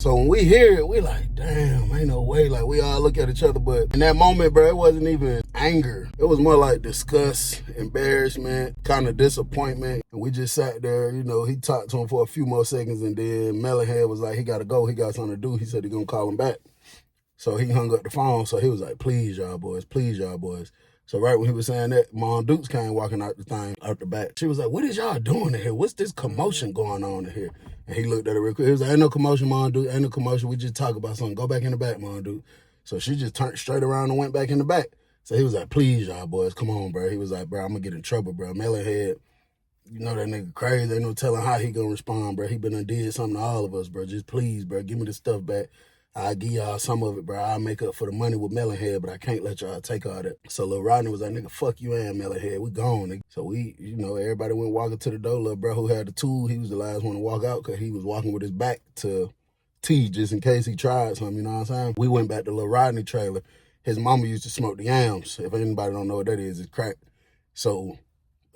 So when we hear it, we like, damn, ain't no way. Like, we all look at each other, but in that moment, bro, it wasn't even anger. It was more like disgust, embarrassment, kind of disappointment. And we just sat there, you know, he talked to him for a few more seconds, and then Melon Head was like, he got to go. He got something to do. He said he going to call him back. So he hung up the phone. So he was like, please, y'all boys, please, y'all boys. So right when he was saying that, Mom Dukes came walking out the back. She was like, what is y'all doing in here? What's this commotion going on in here? And he looked at her real quick. He was like, ain't no commotion, Mom Duke. Ain't no commotion. We just talk about something. Go back in the back, Mom Duke. So she just turned straight around and went back in the back. So he was like, please, y'all boys, come on, bro. He was like, bro, I'm going to get in trouble, bro. Melon Head, you know that nigga crazy. Ain't no telling how he going to respond, bro. He been done did something to all of us, bro. Just please, bro, give me the stuff back. I'll give y'all some of it, bro. I'll make up for the money with Melon Head, but I can't let y'all take all that. So Lil Rodney was like, nigga, fuck you and Melon Head. We gone, nigga. So we, you know, everybody went walking to the door. Lil bro who had the tool, he was the last one to walk out because he was walking with his back to T just in case he tried something, you know what I'm saying? We went back to Lil Rodney trailer. His mama used to smoke the yams. If anybody don't know what that is, it's crack. So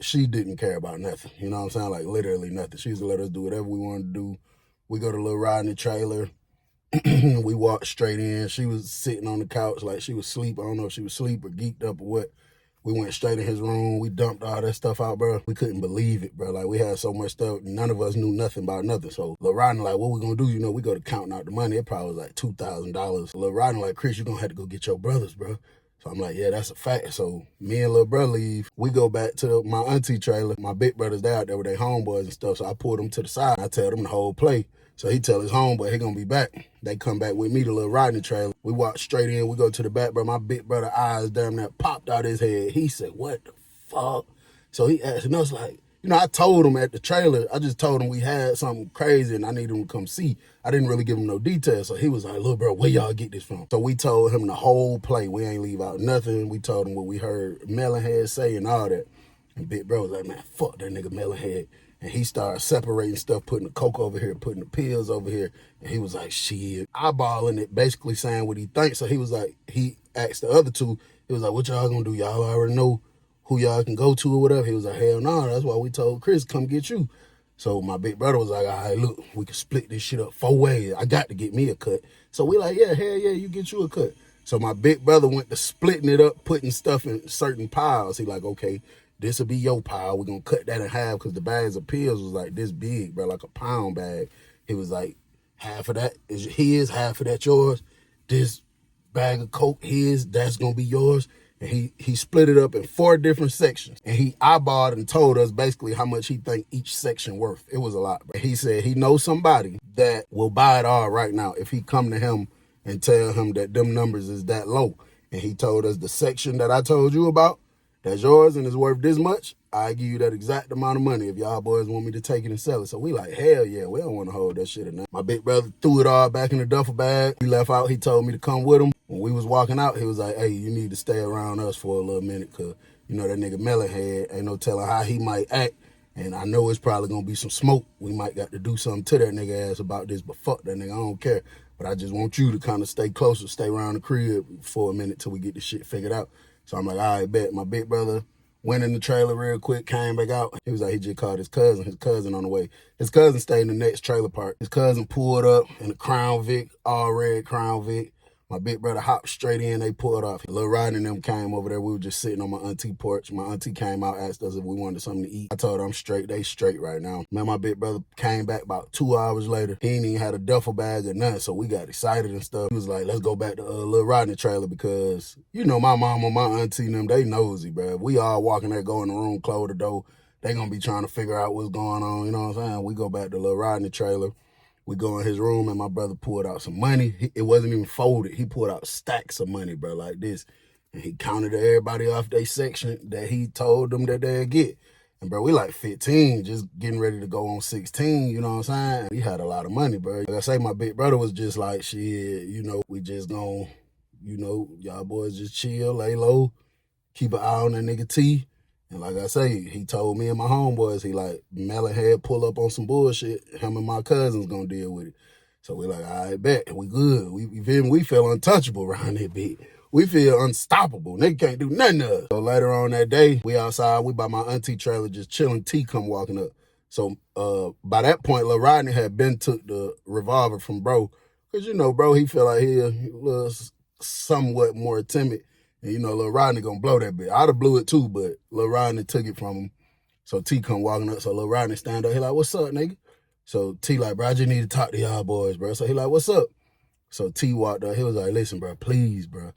she didn't care about nothing, you know what I'm saying? Like literally nothing. She used to let us do whatever we wanted to do. We go to Lil Rodney trailer. We walked straight in. She was sitting on the couch like she was asleep. I don't know if she was asleep or geeked up or what. We went straight in his room. We dumped all that stuff out, bro. We couldn't believe it, bro. Like, we had so much stuff. None of us knew nothing about nothing. So Lil Rodney like, what we gonna do? You know, we go to counting out the money. It probably was like $2,000. Lil Rodney like, Chris, you gonna have to go get your brothers, bro. So I'm like, yeah, that's a fact. So me and Lil bro leave. We go back to my auntie trailer. My big brothers, they out there with their homeboys and stuff. So I pulled them to the side. I tell them the whole play. So he tell his homeboy he gonna be back. They come back with me to Lil Rodney trailer. We walk straight in. We go to the back, bro. My big brother eyes damn near popped out his head. He said, what the fuck? So he asking us like, you know, I told him at the trailer, I just told him we had something crazy and I needed him to come see. I didn't really give him no details. So he was like, little bro, where y'all get this from? So we told him the whole play. We ain't leave out nothing. We told him what we heard Melon Head say and all that. And big bro was like, man, fuck that nigga Melon Head. And he started separating stuff, putting the coke over here, putting the pills over here. And he was like, shit, eyeballing it, basically saying what he thinks. So he was like, he asked the other two, he was like, what y'all gonna do? Y'all already know who y'all can go to or whatever. He was like, hell no, that's why we told Chris, come get you. So my big brother was like, all right, look, we can split this shit up 4 ways. I got to get me a cut. So we like, yeah, hell yeah, you get you a cut. So my big brother went to splitting it up, putting stuff in certain piles. He like, okay, this will be your pile. We're going to cut that in half because the bags of pills was like this big, bro, like a pound bag. He was like, half of that is his, half of that yours. This bag of coke his, that's going to be yours. And he split it up in 4 different sections. And he eyeballed and told us basically how much he think each section worth. It was a lot. But he said he knows somebody that will buy it all right now if he come to him and tell him that them numbers is that low. And he told us the section that I told you about, that's yours and it's worth this much, I give you that exact amount of money if y'all boys want me to take it and sell it. So we like, hell yeah, we don't want to hold that shit in there. My big brother threw it all back in the duffel bag. He left out, he told me to come with him. When we was walking out, he was like, hey, you need to stay around us for a little minute because, you know, that nigga Melon Head, ain't no telling how he might act. And I know it's probably going to be some smoke. We might got to do something to that nigga ass about this, but fuck that nigga, I don't care. But I just want you to kind of stay closer, stay around the crib for a minute till we get this shit figured out. So I'm like, all right, bet. My big brother went in the trailer real quick, came back out. He was like, he just called his cousin on the way. His cousin stayed in the next trailer park. His cousin pulled up in a Crown Vic, all red Crown Vic. My big brother hopped straight in, they pulled off. Lil Rodney and them came over there. We were just sitting on my auntie porch. My auntie came out, asked us if we wanted something to eat. I told her I'm straight, they straight right now. Man, my big brother came back about 2 hours later. He ain't even had a duffel bag or nothing, so we got excited and stuff. He was like, let's go back to Lil Rodney trailer because, you know, my mama, my auntie and them, they nosy, bro. We all walking there, go in the room, close the door. They gonna be trying to figure out what's going on, you know what I'm saying? We go back to Lil Rodney trailer. We go in his room and my brother pulled out some money. It wasn't even folded. He pulled out stacks of money, bro, like this. And he counted everybody off their section that he told them that they'd get. And bro, we like 15, just getting ready to go on 16, you know what I'm saying? We had a lot of money, bro. Like I say, my big brother was just like, shit, you know, we just gonna, you know, y'all boys just chill, lay low, keep an eye on that nigga T. And like I say, he told me and my homeboys, he like, Melon Head pull up on some bullshit, him and my cousins gonna deal with it. So we like, all right, bet, we good. We feel untouchable around that bitch. We feel unstoppable. Nigga can't do nothing to us. So later on that day, we outside, we by my auntie trailer just chilling, T come walking up. So by that point, Lil Rodney had been took the revolver from bro, Cause you know, bro, he feel like he a little somewhat more timid. And you know, Lil Rodney gonna blow that bit. I'd have blew it too, but Lil Rodney took it from him. So T come walking up. So Lil Rodney stand up. He like, what's up, nigga? So T like, bro, I just need to talk to y'all boys, bro. So he like, what's up? So T walked up. He was like, listen, bro, please, bro.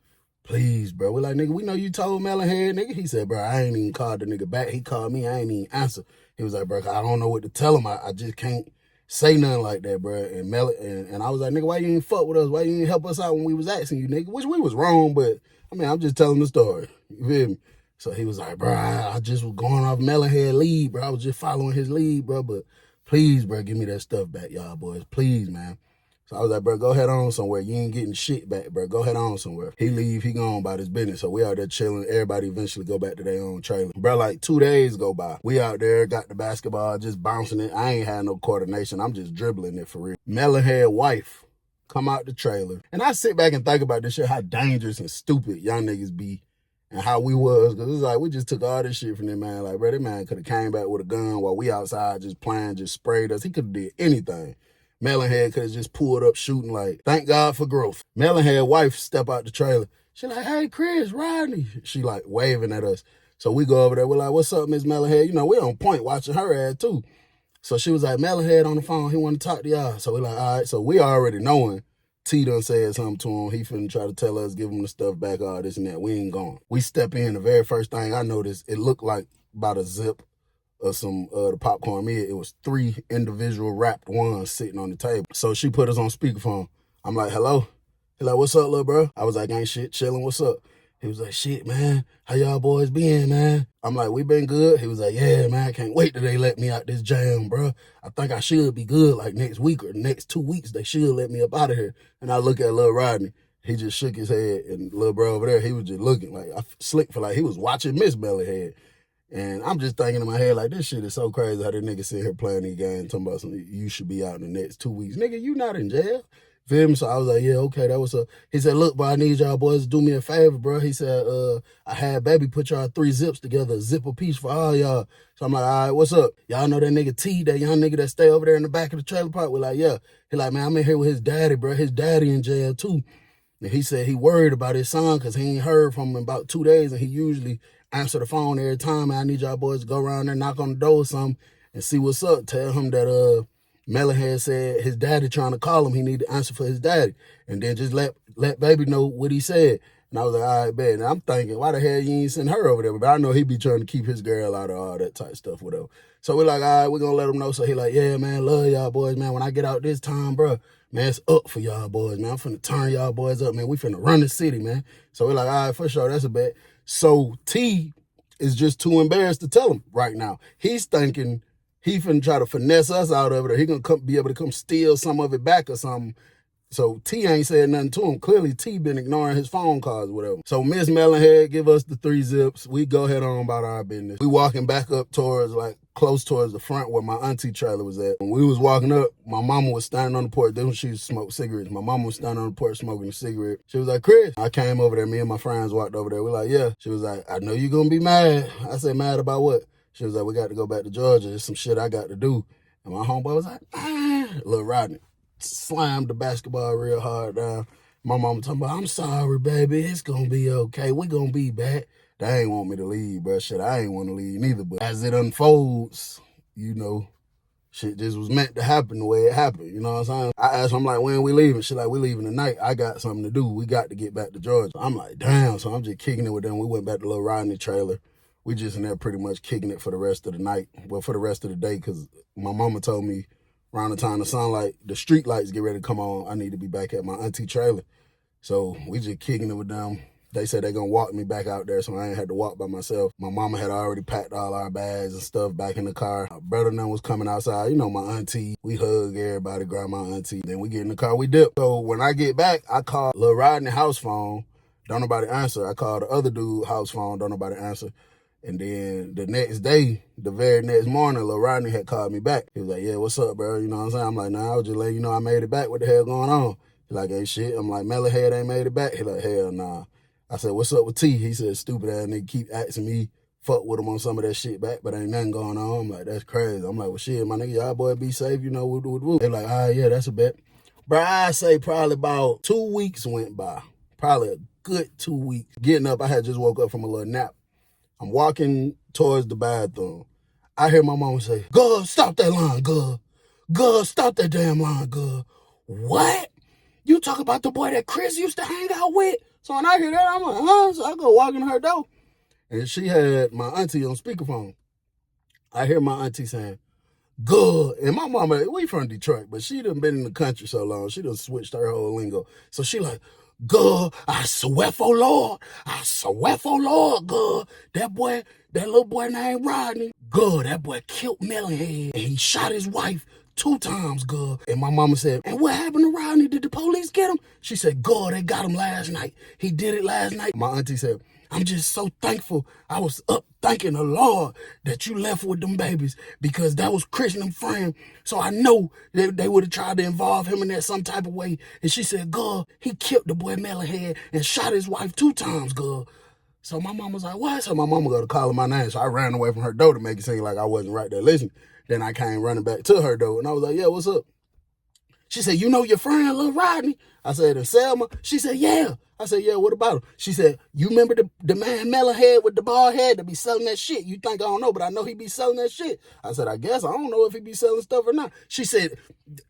Please, bro. We like, nigga, we know you told Melon Head, nigga. He said, bro, I ain't even called the nigga back. He called me. I ain't even answer. He was like, bro, I don't know what to tell him. I just can't say nothing like that, bro. And and I was like, nigga, why you ain't fuck with us? Why you ain't help us out when we was asking you, nigga? Which we was wrong, but I mean, I'm just telling the story. You feel me? So he was like, bro, I just was going off Melon Head lead, bro. I was just following his lead, bro. But please, bro, give me that stuff back, y'all boys. Please, man. So I was like, bro, go head on somewhere. You ain't getting shit back, bro. Go head on somewhere. He leave, he gone about his business. So we out there chilling. Everybody eventually go back to their own trailer. Bro, like 2 days go by. We out there, got the basketball, just bouncing it. I ain't had no coordination. I'm just dribbling it for real. Melon Head wife come out the trailer. And I sit back and think about this shit, how dangerous and stupid young niggas be and how we was. Because it's like, we just took all this shit from that man. Like, bro, that man could have came back with a gun while we outside just playing, just sprayed us. He could have did anything. Melon Head could have just pulled up shooting like, thank God for growth. Melon Head wife step out the trailer. She like, hey, Chris, Rodney. She like waving at us. So we go over there. We're like, what's up, Miss Melon Head? You know, we on point watching her ad too. So she was like, Melon Head on the phone. He want to talk to y'all. So we like, all right. So we already knowing T done said something to him. He finna try to tell us, give him the stuff back, all this and that. We ain't going. We step in. The very first thing I noticed, it looked like about a zip of some the popcorn mid. It was 3 individual wrapped ones sitting on the table. So she put us on speakerphone. I'm like, hello? He like, what's up, little bro? I was like, ain't shit, chilling, what's up? He was like, shit, man, how y'all boys been, man? I'm like, we been good? He was like, yeah, man, I can't wait till they let me out this jam, bro. I think I should be good like next week or next 2 weeks. They should let me up out of here. And I look at Lil Rodney. He just shook his head, and little bro over there, he was just looking like, I slick for like he was watching Miss Melon Head. And I'm just thinking in my head, like, this shit is so crazy how the nigga sit here playing these games, talking about something, you should be out in the next 2 weeks. Nigga, you not in jail. Feel me? So I was like, yeah, okay, that was up. He said, look, bro, I need y'all boys to do me a favor, bro. He said, I had baby put y'all 3 zips together, a zip a piece for all y'all. So I'm like, all right, what's up? Y'all know that nigga T, that young nigga that stay over there in the back of the trailer park? We're like, yeah. He like, man, I'm in here with his daddy, bro. His daddy in jail, too. And he said he worried about his son because he ain't heard from him in about 2 days, and he usually answer the phone every time. And I need y'all boys to go around there, knock on the door or something, and see what's up. Tell him that Melon Head said his daddy trying to call him. He need to answer for his daddy. And then just let baby know what he said. And I was like, all right, bet. And I'm thinking, why the hell you ain't send her over there? But I know he be trying to keep his girl out of all that type of stuff, whatever. So we're like, all right, we're going to let him know. So he like, yeah, man, love y'all boys, man. When I get out this time, bro, man, it's up for y'all boys, man. I'm finna turn y'all boys up, man. We finna run the city, man. So we're like, all right, for sure, that's a bet. So T is just too embarrassed to tell him right now. He's thinking he finna try to finesse us out of it, or he gonna be able to come steal some of it back or something. So T ain't said nothing to him. Clearly T been ignoring his phone calls or whatever. So Miss Melon Head give us the 3 zips. We go head on about our business. We walking back up towards, like, close towards the front where my auntie trailer was at. When we was walking up, my mama was standing on the porch. Then she smoked cigarettes. My mama was standing on the porch smoking a cigarette. She was like, Chris. I came over there. Me and my friends walked over there. We're like, yeah. She was like, I know you're gonna be mad. I said, mad about what? She was like, we got to go back to Georgia. There's some shit I got to do. And my homeboy was like, Lil Rodney slammed the basketball real hard down. My mama talking about, I'm sorry, baby. It's going to be okay. We going to be back. They ain't want me to leave, bro. Shit, I ain't want to leave neither. But as it unfolds, you know, shit just was meant to happen the way it happened. You know what I'm saying? I asked her, I'm like, when we leaving? She like, we leaving tonight. I got something to do. We got to get back to Georgia. I'm like, damn. So I'm just kicking it with them. We went back to Lil Rodney trailer. We just in there pretty much kicking it for the rest of the night. Well, for the rest of the day, because my mama told me around the time the street lights get ready to come on, I need to be back at my auntie trailer. So we just kicking it with them. They said they're going to walk me back out there, so I ain't had to walk by myself. My mama had already packed all our bags and stuff back in the car. My brother and them was coming outside. You know, my auntie. We hug everybody, grandma, auntie. Then we get in the car, we dip. So when I get back, I call Lil Rodney house phone. Don't nobody answer. I call the other dude house phone. Don't nobody answer. And then the next day, the very next morning, Lil Rodney had called me back. He was like, yeah, what's up, bro? You know what I'm saying? I'm like, nah, I was just letting you know I made it back. What the hell going on? He like, hey, shit. I'm like, Melon Head ain't made it back. He like, hell nah. I said, what's up with T? He said, stupid ass nigga keep asking me, fuck with him on some of that shit back, but ain't nothing going on. I'm like, that's crazy. I'm like, well, shit, my nigga, y'all boy be safe, you know, woo. They like, all right, yeah, that's a bet. Bro, I say probably about 2 weeks went by. Probably a good 2 weeks. Getting up, I had just woke up from a little nap. I'm walking towards the bathroom. I hear my mama say, "God, stop that line, God. God, stop that damn line, God." What? You talk about the boy that Chris used to hang out with? So when I hear that, I'm like, huh? So I go walk in her door. And she had my auntie on speakerphone. I hear my auntie saying, "Good." And my mama, we from Detroit, but she done been in the country so long, she done switched her whole lingo. So she like, "Good, I swear for Lord, I swear for Lord, good. That little boy named Rodney, good, that boy killed Melon Head, and he shot his wife 2 times, good." And my mama said, "And what happened to Rodney? Did the police get him?" She said, "God, they got him last night. He did it last night." My auntie said, "I'm just so thankful. I was up thanking the Lord that you left with them babies because that was Chris and them friend. So I know they would have tried to involve him in that some type of way." And she said, "God, he killed the boy Melon Head and shot his wife 2 times, God." So my mom was like, "What?" So my mama go to calling my name. So I ran away from her door to make it seem like I wasn't right there listening. Then I came running back to her door and I was like, "Yeah, what's up?" She said, "You know your friend, Lil Rodney?" I said, "And Selma?" She said, "Yeah." I said, "Yeah, what about him?" She said, "You remember the man Melon Head with the bald head that be selling that shit? You think I don't know, but I know he be selling that shit." I said, "I guess I don't know if he be selling stuff or not." She said,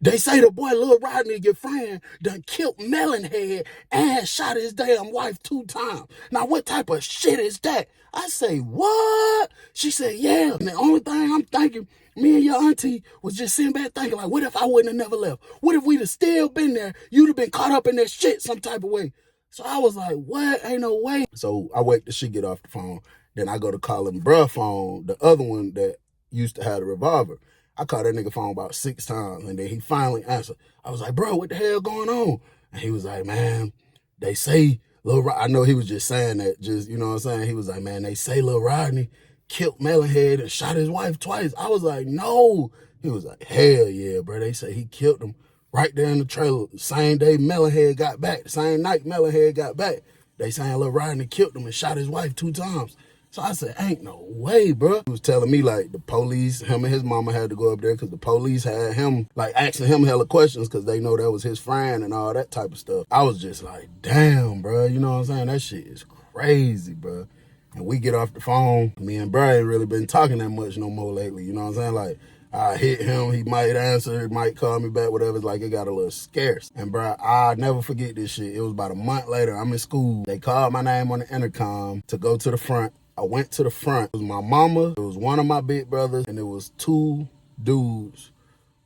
"They say the boy Lil Rodney, your friend, done killed Melon Head and shot his damn wife 2 times. Now, what type of shit is that?" I say, "What?" She said, "Yeah." And the only thing I'm thinking, me and your auntie was just sitting back thinking, like, what if I wouldn't have never left? What if we'd have still been there? You'd have been caught up in that shit some type of way. So I was like, what? Ain't no way. So I wait till she get off the phone. Then I go to calling bruh phone, the other one that used to have the revolver. I called that nigga phone about 6 times, and then he finally answered. I was like, "Bro, what the hell going on?" And he was like, "Man, they say Lil Rodney," I know he was just saying that, just, you know what I'm saying? He was like, "Man, they say Lil Rodney killed Melon Head and shot his wife twice." I was like, "No." He was like, "Hell yeah, bro. They say he killed him right there in the trailer. The same day Melon Head got back, the same night Melon Head got back. They saying Lil Rodney killed him and shot his wife 2 times." So I said, "Ain't no way, bro." He was telling me, like, the police, him and his mama had to go up there because the police had him, like, asking him hella questions because they know that was his friend and all that type of stuff. I was just like, damn, bro. You know what I'm saying? That shit is crazy, bro. And we get off the phone. Me and Bro ain't really been talking that much no more lately. You know what I'm saying? Like, I hit him, he might answer, might call me back, whatever. It's like it got a little scarce. And bro, I'll never forget this shit. It was about a month later. I'm in school. They called my name on the intercom to go to the front. I went to the front. It was my mama, it was one of my big brothers, and it was 2 dudes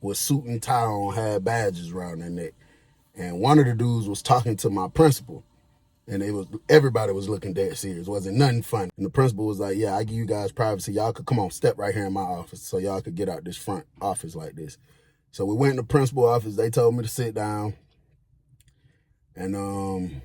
with suit and tie on, had badges around their neck. And one of the dudes was talking to my principal. And everybody was looking dead serious. It wasn't nothing funny. And the principal was like, "Yeah, I give you guys privacy. Y'all could come on, step right here in my office so y'all could get out this front office like this." So we went in the principal office. They told me to sit down. And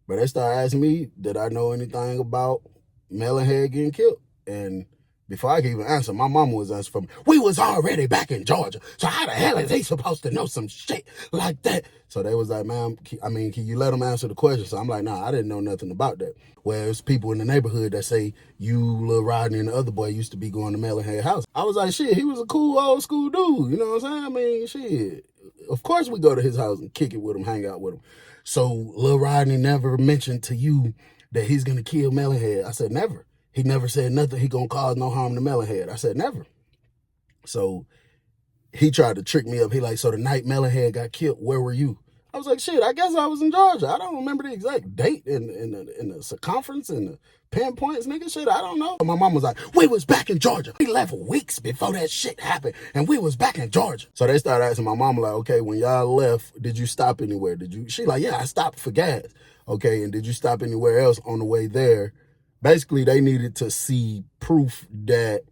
but they started asking me, did I know anything about Melon Head getting killed? And before I could even answer, my mama was answering for me. "We was already back in Georgia, so how the hell is they supposed to know some shit like that?" So they was like, "Man, can you let them answer the question?" So I'm like, "Nah, I didn't know nothing about that." Well, there's people in the neighborhood that say you, Lil Rodney, and the other boy used to be going to Melon Head house. I was like, shit, he was a cool old school dude. You know what I'm saying? I mean, shit. Of course we go to his house and kick it with him, hang out with him. So Lil Rodney never mentioned to you that he's going to kill Melon Head. I said, never. He never said nothing. He gonna cause no harm to Melon Head. I said, never. So he tried to trick me up. He like, "So the night Melon Head got killed, where were you?" I was like, "Shit, I guess I was in Georgia. I don't remember the exact date in the circumference and the pinpoints, nigga. Shit, I don't know." My mom was like, "We was back in Georgia. We left weeks before that shit happened, and we was back in Georgia." So they started asking my mom, like, "Okay, when y'all left, did you stop anywhere? Did you?" She like, "Yeah, I stopped for gas." "Okay, and did you stop anywhere else on the way there?" Basically, they needed to see proof that,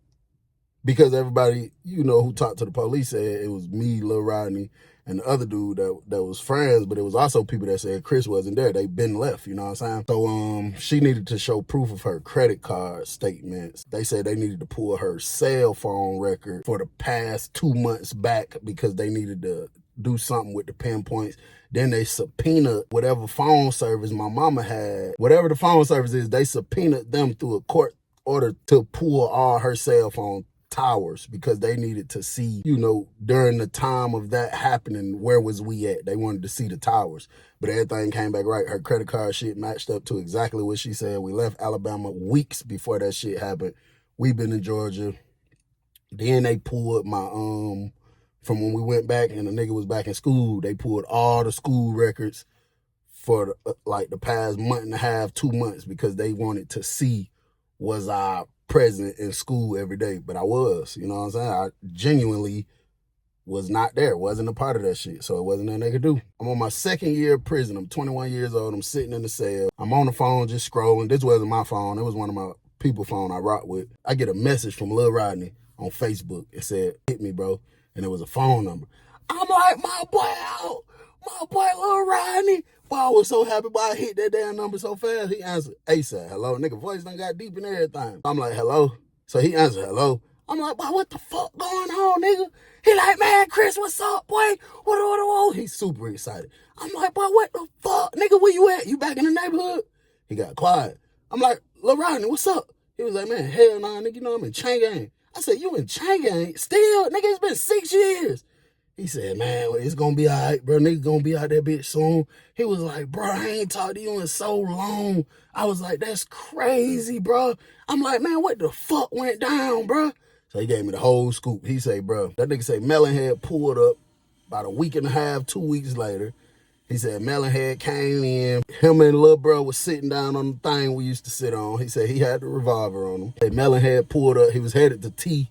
because everybody, you know, who talked to the police said it was me, Lil Rodney, and the other dude that was friends, but it was also people that said Chris wasn't there. They been left, you know what I'm saying? So she needed to show proof of her credit card statements. They said they needed to pull her cell phone record for the past 2 months back because they needed to do something with the pinpoints. Then they subpoenaed whatever phone service my mama had. Whatever the phone service is, they subpoenaed them through a court order to pull all her cell phone towers because they needed to see, you know, during the time of that happening, where was we at? They wanted to see the towers. But everything came back right. Her credit card shit matched up to exactly what she said. We left Alabama weeks before that shit happened. We've been in Georgia. Then they pulled my, from when we went back and the nigga was back in school, they pulled all the school records for like the past month and a half, 2 months, because they wanted to see was I present in school every day. But I was, you know what I'm saying? I genuinely was not there, wasn't a part of that shit, so it wasn't nothing they could do. I'm on my second year of prison. I'm 21 years old. I'm sitting in the cell. I'm on the phone just scrolling. This wasn't my phone. It was one of my people phone I rock with. I get a message from Lil Rodney on Facebook. It said, hit me, bro. And it was a phone number. I'm like, my boy out. My boy Lil Rodney. Boy, I was so happy, boy, I hit that damn number so fast. He answered, ASAP, hello. Nigga voice done got deep and everything. I'm like, hello. So he answered, hello. I'm like, boy, what the fuck going on, nigga? He like, man, Chris, what's up, boy? What? He's super excited. I'm like, boy, what the fuck? Nigga, where you at? You back in the neighborhood? He got quiet. I'm like, Lil Rodney, what's up? He was like, man, hell nah, nigga, you know I'm in Chain Gang. I said, you in Chain Gang? Still? Nigga, it's been 6 years. He said, man, well, it's gonna be all right, bro. Nigga gonna be out that bitch soon. He was like, bro, I ain't talked to you in so long. I was like, that's crazy, bro. I'm like, man, what the fuck went down, bro? So he gave me the whole scoop. He say, bro, that nigga say Melon Head pulled up about a week and a half, 2 weeks later. He said Melon Head came in. Him and little bro was sitting down on the thing we used to sit on. He said he had the revolver on him. Hey, Melon Head pulled up. He was headed to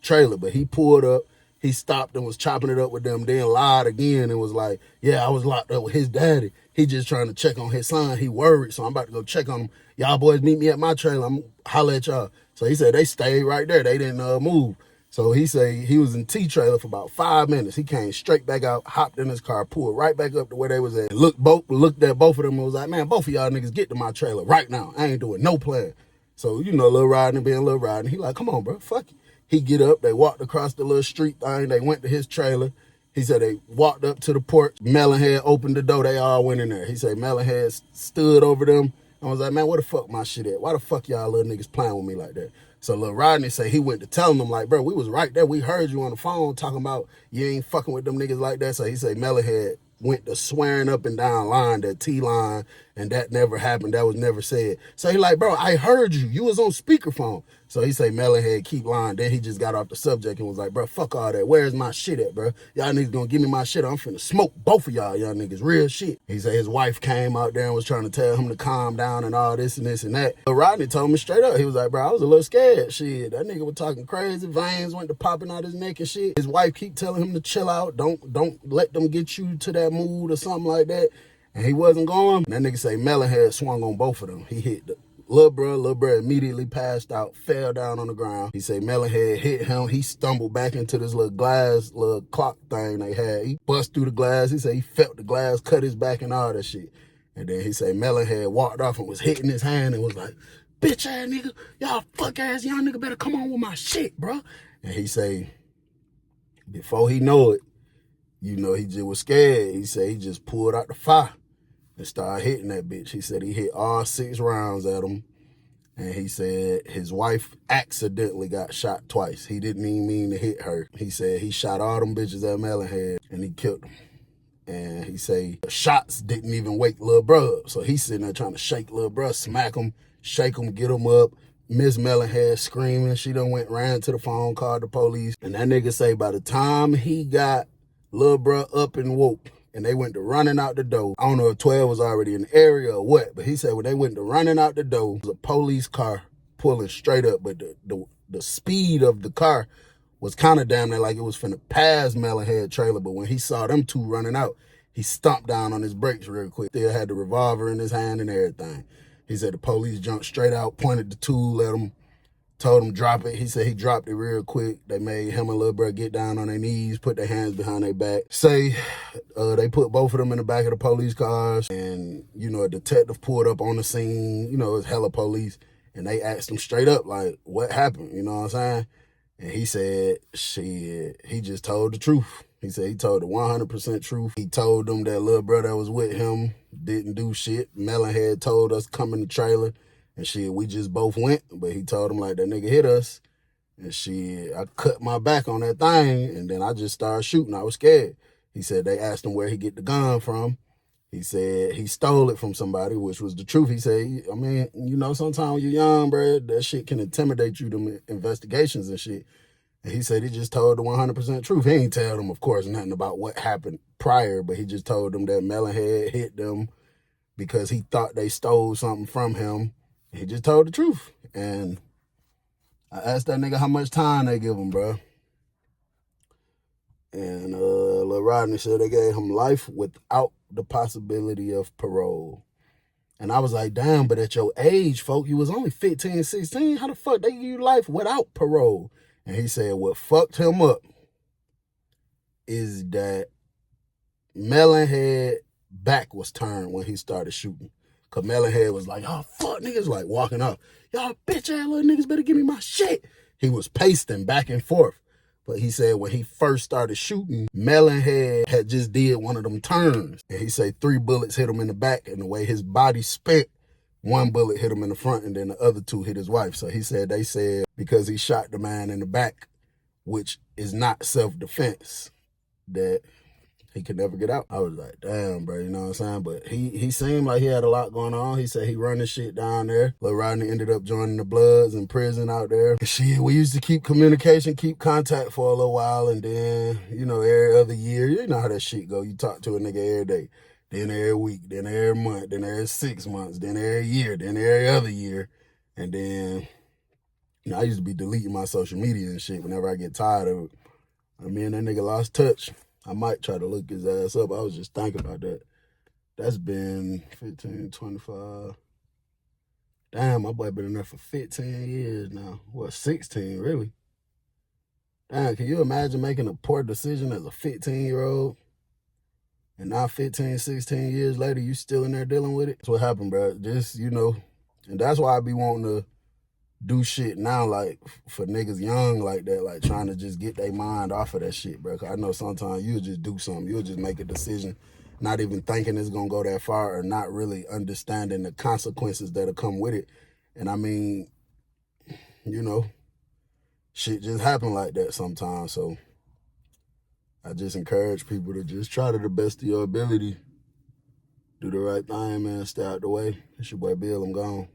Trailor, but he pulled up. He stopped and was chopping it up with them, then lied again and was like, yeah, I was locked up with his daddy. He just trying to check on his son. He worried, so I'm about to go check on him. Y'all boys meet me at my trailer. I'm holler at y'all. So he said they stayed right there. They didn't move. So he said he was in Trailer for about 5 minutes. He came straight back out, hopped in his car, pulled right back up to where they was at. Looked at both of them and was like, man, both of y'all niggas get to my trailer right now. I ain't doing no plan. So, you know, Lil Rodney being Lil Rodney. He like, come on, bro, fuck it. He get up, they walked across the little street thing, they went to his trailer. He said they walked up to the porch, Melon Head opened the door, they all went in there. He said Melon Head stood over them. I was like, man, where the fuck my shit at? Why the fuck y'all little niggas playing with me like that? So Lil Rodney say he went to telling them like, bro, we was right there. We heard you on the phone talking about you ain't fucking with them niggas like that. So he say Melon Head went to swearing up and down line, that T-line, and that never happened. That was never said. So he like, bro, I heard you. You was on speakerphone. So he say Melon Head keep lying. Then he just got off the subject and was like, bro, fuck all that. Where's my shit at, bro? Y'all niggas gonna give me my shit. I'm finna smoke both of y'all niggas. Real shit. He said his wife came out there and was trying to tell him to calm down and all this and this and that. But Rodney told me straight up. He was like, bro, I was a little scared. Shit, that nigga was talking crazy. Veins went to popping out his neck and shit. His wife keep telling him to chill out. Don't let them get you to that mood or something like that. And he wasn't going. And that nigga say Melon Head swung on both of them. He hit the Lil bro immediately passed out, fell down on the ground. He say Melon Head hit him. He stumbled back into this little clock thing they had. He bust through the glass. He said he felt the glass, cut his back and all that shit. And then he say Melon Head walked off and was hitting his hand and was like, bitch ass nigga, y'all fuck ass young nigga better come on with my shit, bro. And he say, before he know it, you know, he just was scared. He said he just pulled out the fire and started hitting that bitch. He said he hit all 6 rounds at him. And he said his wife accidentally got shot twice. He didn't even mean to hit her. He said he shot all them bitches at Melon Head and he killed them. And he say the shots didn't even wake Lil Bruh up. So he's sitting there trying to shake Lil Bruh, smack him, shake him, get him up. Miss Melon Head screaming. She done ran to the phone, called the police. And that nigga say by the time he got Lil Bruh up and woke, and they went to running out the door. I don't know if 12 was already in the area or what, but he said when they went to running out the door, it was a police car pulling straight up, but the speed of the car was kind of damn near like it was finna pass Melon Head trailer, but when he saw them two running out, he stomped down on his brakes real quick. Still had the revolver in his hand and everything. He said the police jumped straight out, pointed the tool at him, told him drop it. He said he dropped it real quick. They made him and Lil Bro get down on their knees, put their hands behind their back. Say they put both of them in the back of the police cars, and, you know, a detective pulled up on the scene. You know, it's hella police, and they asked him straight up, like, what happened? You know what I'm saying? And he said, shit, he just told the truth. He said he told the 100% truth. He told them that Lil Bro that was with him didn't do shit. Melon Head told us come in the trailer. And shit, we just both went, but he told him like that nigga hit us. And shit, I cut my back on that thing, and then I just started shooting. I was scared. He said they asked him where he get the gun from. He said he stole it from somebody, which was the truth. He said, I mean, you know, sometimes when you're young, bro, that shit can intimidate you, them investigations and shit. And he said he just told the 100% truth. He ain't tell them, of course, nothing about what happened prior, but he just told them that Melon Head hit them because he thought they stole something from him. He just told the truth. And I asked that nigga how much time they give him, bro. And Lil Rodney said they gave him life without the possibility of parole. And I was like, damn, but at your age, folk, you was only 15, 16. How the fuck they give you life without parole? And he said what fucked him up is that Melon Head back was turned when he started shooting. Cause Melon Head was like, y'all fuck niggas, like walking up. Y'all bitch ass little niggas better give me my shit. He was pacing back and forth. But he said when he first started shooting, Melon Head had just did one of them turns. And he said 3 bullets hit him in the back, and the way his body spent, 1 bullet hit him in the front, and then the other 2 hit his wife. So he said they said because he shot the man in the back, which is not self-defense, that he could never get out. I was like, damn, bro, you know what I'm saying? But he seemed like he had a lot going on. He said he running shit down there. Lil Rodney ended up joining the Bloods in prison out there. Shit, we used to keep communication, keep contact for a little while, and then, you know, every other year, you know how that shit go. You talk to a nigga every day, then every week, then every month, then every 6 months, then every year, then every other year. And then, you know, I used to be deleting my social media and shit whenever I get tired of it. I mean, that nigga lost touch. I might try to look his ass up. I was just thinking about that. That's been 15, 25. Damn, my boy been in there for 15 years now. What, 16, really? Damn, can you imagine making a poor decision as a 15-year-old? And now 15, 16 years later, you still in there dealing with it? That's what happened, bro. Just, you know, and that's why I be wanting to do shit now, like, for niggas young like that, like, trying to just get their mind off of that shit, bro. Cause I know sometimes you'll just do something. You'll just make a decision, not even thinking it's gonna go that far or not really understanding the consequences that'll come with it. And I mean, you know, shit just happen like that sometimes. So I just encourage people to just try to the best of your ability. Do the right thing, man. Stay out the way. It's your boy Bill. I'm gone.